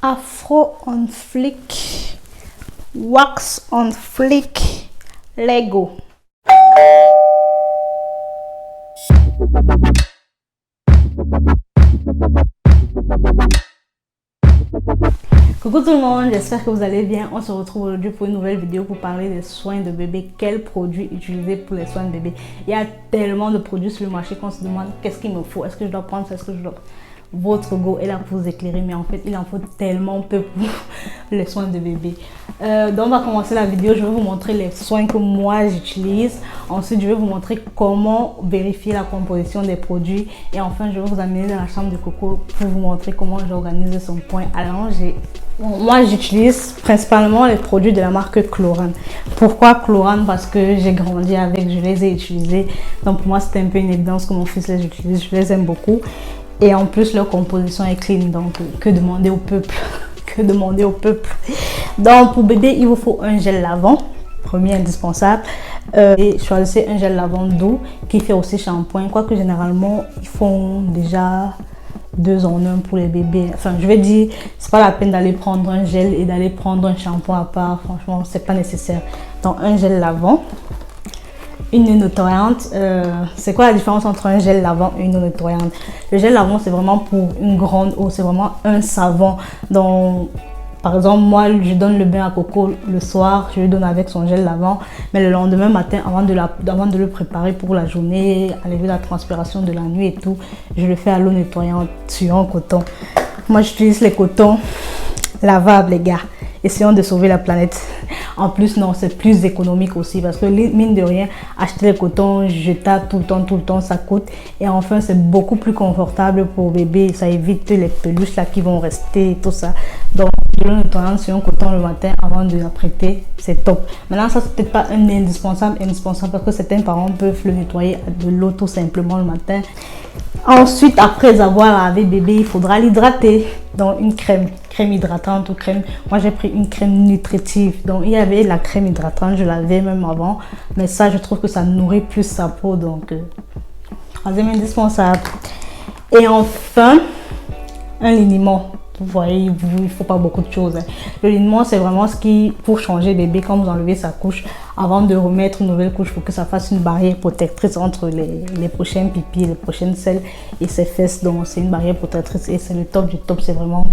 Afro on flick, wax on flick, Lego. Coucou tout le monde, j'espère que vous allez bien. On se retrouve aujourd'hui pour une nouvelle vidéo pour parler des soins de bébé. Quels produits utiliser pour les soins de bébé? Il y a tellement de produits sur le marché qu'on se demande qu'est-ce qu'il me faut, est-ce que je dois prendre ça, est-ce que je dois... Votre go est là pour vous éclairer, mais en fait il en faut tellement peu pour les soins de bébé. Donc on va commencer la vidéo. Je vais vous montrer les soins que moi j'utilise. Ensuite je vais vous montrer comment vérifier la composition des produits, et enfin je vais vous amener dans la chambre de Coco pour vous montrer comment j'organise son point à langer. Moi j'utilise principalement les produits de la marque Chlorane. Pourquoi Chlorane? Parce que j'ai grandi avec, je les ai utilisés, donc pour moi c'était un peu une évidence que mon fils les utilise. Je les aime beaucoup. Et en plus, leur composition est clean, donc que demander au peuple? Que demander au peuple? Donc pour bébé, il vous faut un gel lavant, premier indispensable. Et choisissez un gel lavant doux qui fait aussi shampoing, quoique généralement, ils font déjà 2 en 1 pour les bébés. Enfin, je vais dire, c'est pas la peine d'aller prendre un gel et d'aller prendre un shampoing à part. Franchement, c'est pas nécessaire. Donc un gel lavant. Une eau nettoyante, c'est quoi la différence entre un gel lavant et une eau nettoyante? Le gel lavant, c'est vraiment pour une grande eau, c'est vraiment un savon. Donc, par exemple, moi, je donne le bain à Coco le soir, je lui donne avec son gel lavant, mais le lendemain matin, avant de le préparer pour la journée, enlever la transpiration de la nuit et tout, je le fais à l'eau nettoyante sur un coton. Moi, j'utilise les cotons lavables, les gars. Essayons de sauver la planète. En plus, non, c'est plus économique aussi, parce que mine de rien, acheter les cotons jetable tout le temps, ça coûte. Et enfin, c'est beaucoup plus confortable pour bébé. Ça évite les peluches là qui vont rester et tout ça. Donc, le nettoyant sur un coton le matin avant de l'apprêter, c'est top. Maintenant, ça, c'est peut-être pas un indispensable, parce que certains parents peuvent le nettoyer de l'eau tout simplement le matin. Ensuite, après avoir lavé bébé, il faudra l'hydrater. Donc une crème hydratante ou crème. Moi j'ai pris une crème nutritive. Donc il y avait la crème hydratante, je l'avais même avant, mais ça je trouve que ça nourrit plus sa peau. Donc troisième indispensable. Et enfin un liniment. Vous voyez, il ne faut pas beaucoup de choses. Le liniment, c'est vraiment ce qui, pour changer bébé, quand vous enlevez sa couche, avant de remettre une nouvelle couche, il faut que ça fasse une barrière protectrice entre les prochains pipis, les prochaines selles et ses fesses. Donc, c'est une barrière protectrice et c'est le top du top. C'est vraiment...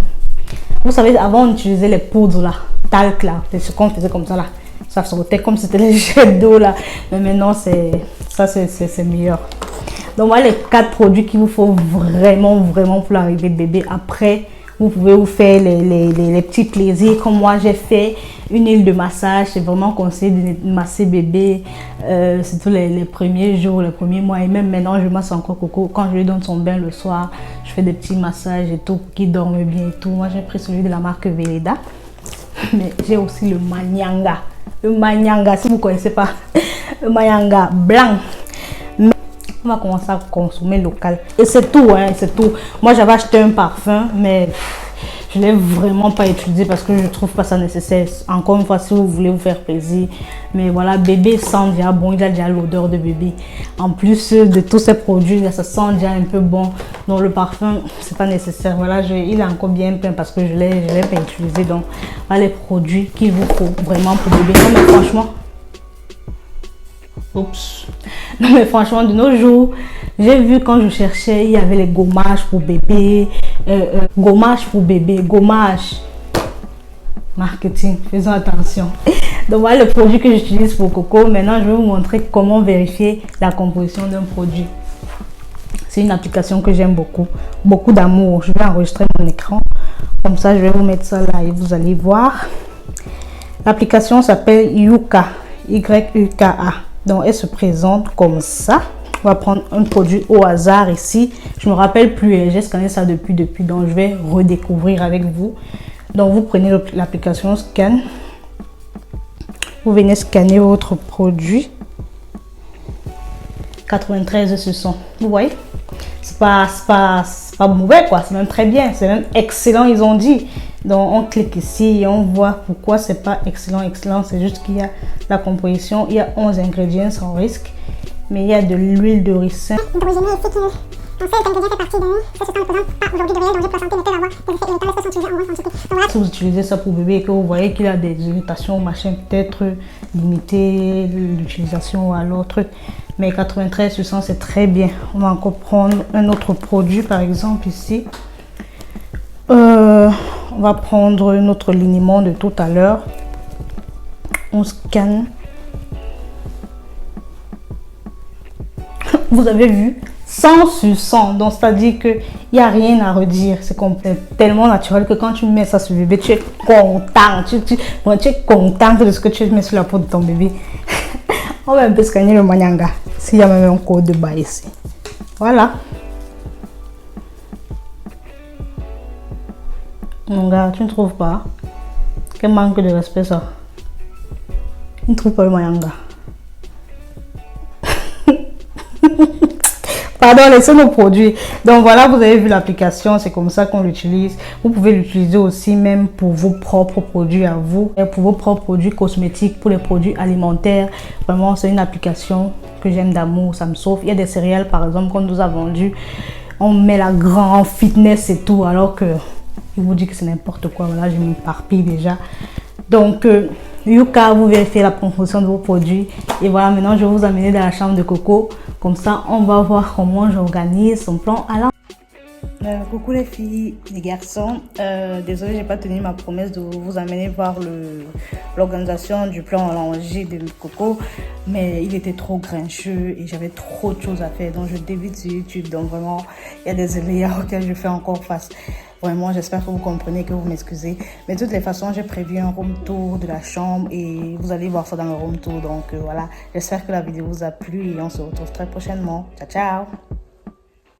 Vous savez, avant, on utilisait les poudres là, talc là. C'est ce qu'on faisait comme ça là. Ça sortait comme si c'était les jets d'eau là. Mais maintenant, c'est meilleur. Donc, voilà les 4 produits qu'il vous faut vraiment pour l'arrivée de bébé. Après, vous pouvez vous faire les petits plaisirs comme moi j'ai fait. Une huile de massage, c'est vraiment conseillé de masser bébé, surtout les premiers jours, les premiers mois. Et même maintenant, je masse encore Coco. Quand je lui donne son bain le soir, je fais des petits massages et tout pour qu'il dorme bien et tout. Moi, j'ai pris celui de la marque Velleda. Mais j'ai aussi le Manyanga. Le Manyanga, si vous ne connaissez pas, le Manyanga blanc. On va commencer à consommer local. Et c'est tout, hein, c'est tout. Moi, j'avais acheté un parfum, mais je ne l'ai vraiment pas utilisé parce que je ne trouve pas ça nécessaire. Encore une fois, si vous voulez vous faire plaisir. Mais voilà, bébé sent déjà bon. Il a déjà l'odeur de bébé. En plus de tous ces produits, ça sent déjà un peu bon. Donc, le parfum, c'est pas nécessaire. Voilà, il est encore bien plein parce que je l'ai pas utilisé. Donc, voilà les produits qu'il vous faut vraiment pour bébé. Non, mais franchement... Oups. Non mais franchement, de nos jours, j'ai vu quand je cherchais, il y avait les gommages pour bébé, gommage. Marketing, faisons attention. Donc voilà le produit que j'utilise pour Coco. Maintenant, je vais vous montrer comment vérifier la composition d'un produit. C'est une application que j'aime beaucoup d'amour. Je vais enregistrer mon écran. Comme ça, je vais vous mettre ça là et vous allez voir. L'application s'appelle Yuka, Y-U-K-A. Donc, elle se présente comme ça. On va prendre un produit au hasard ici. Je me rappelle plus, j'ai scanné ça depuis. Donc, je vais redécouvrir avec vous. Donc, vous prenez l'application Scan. Vous venez scanner votre produit. 93 ce sont. Vous voyez? C'est pas mauvais quoi. C'est même très bien. C'est même excellent, ils ont dit. Donc on clique ici et on voit pourquoi c'est pas excellent. C'est juste qu'il y a la composition. Il y a 11 ingrédients sans risque. Mais il y a de l'huile de ricin. Donc ces ingrédients fait partie d'un ce substance représente pas aujourd'hui de réels dangers pour la santé, mais peuvent avoir des effets irritants lorsqu'ils sont utilisés en grande quantité. Donc voilà. Si vous utilisez ça pour bébé et que vous voyez qu'il a des irritations, machin, peut-être limiter l'utilisation à l'autre. Mais 93% c'est très bien. On va encore prendre un autre produit, par exemple ici. On va prendre notre liniment de tout à l'heure. On scanne. Vous avez vu 100 sur 100, donc c'est-à-dire qu'il n'y a rien à redire. C'est tellement naturel que quand tu mets ça sur le bébé, tu es content. Tu es contente de ce que tu mets sur la peau de ton bébé. On va un peu scanner le manyanga. S'il y a même un code de bas ici. Voilà. Mon gars, tu ne trouves pas? Quel manque de respect ça. Tu ne trouves pas le manyanga? Pardon, laissez nos produits. Donc voilà, vous avez vu l'application, c'est comme ça qu'on l'utilise. Vous pouvez l'utiliser aussi même pour vos propres produits à vous, et pour vos propres produits cosmétiques, pour les produits alimentaires. Vraiment, c'est une application que j'aime d'amour, ça me sauve. Il y a des céréales par exemple qu'on nous a vendues. On met la grande fitness et tout, alors que il vous dit que c'est n'importe quoi. Voilà, je m'éparpille déjà. Donc, Yuka, vous vérifiez la promotion de vos produits. Et voilà, maintenant, je vais vous amener dans la chambre de Coco. Comme ça, on va voir comment j'organise son plan à la... coucou les filles, les garçons. Désolée, j'ai pas tenu ma promesse de vous amener voir l'organisation du plan à langer de Coco. Mais il était trop grincheux et j'avais trop de choses à faire. Donc, je débute sur YouTube. Donc, vraiment, il y a des aléas auxquels je fais encore face. Vraiment, j'espère que vous comprenez, que vous m'excusez. Mais de toutes les façons, j'ai prévu un room tour de la chambre et vous allez voir ça dans le room tour. Donc voilà, j'espère que la vidéo vous a plu et on se retrouve très prochainement. Ciao, ciao!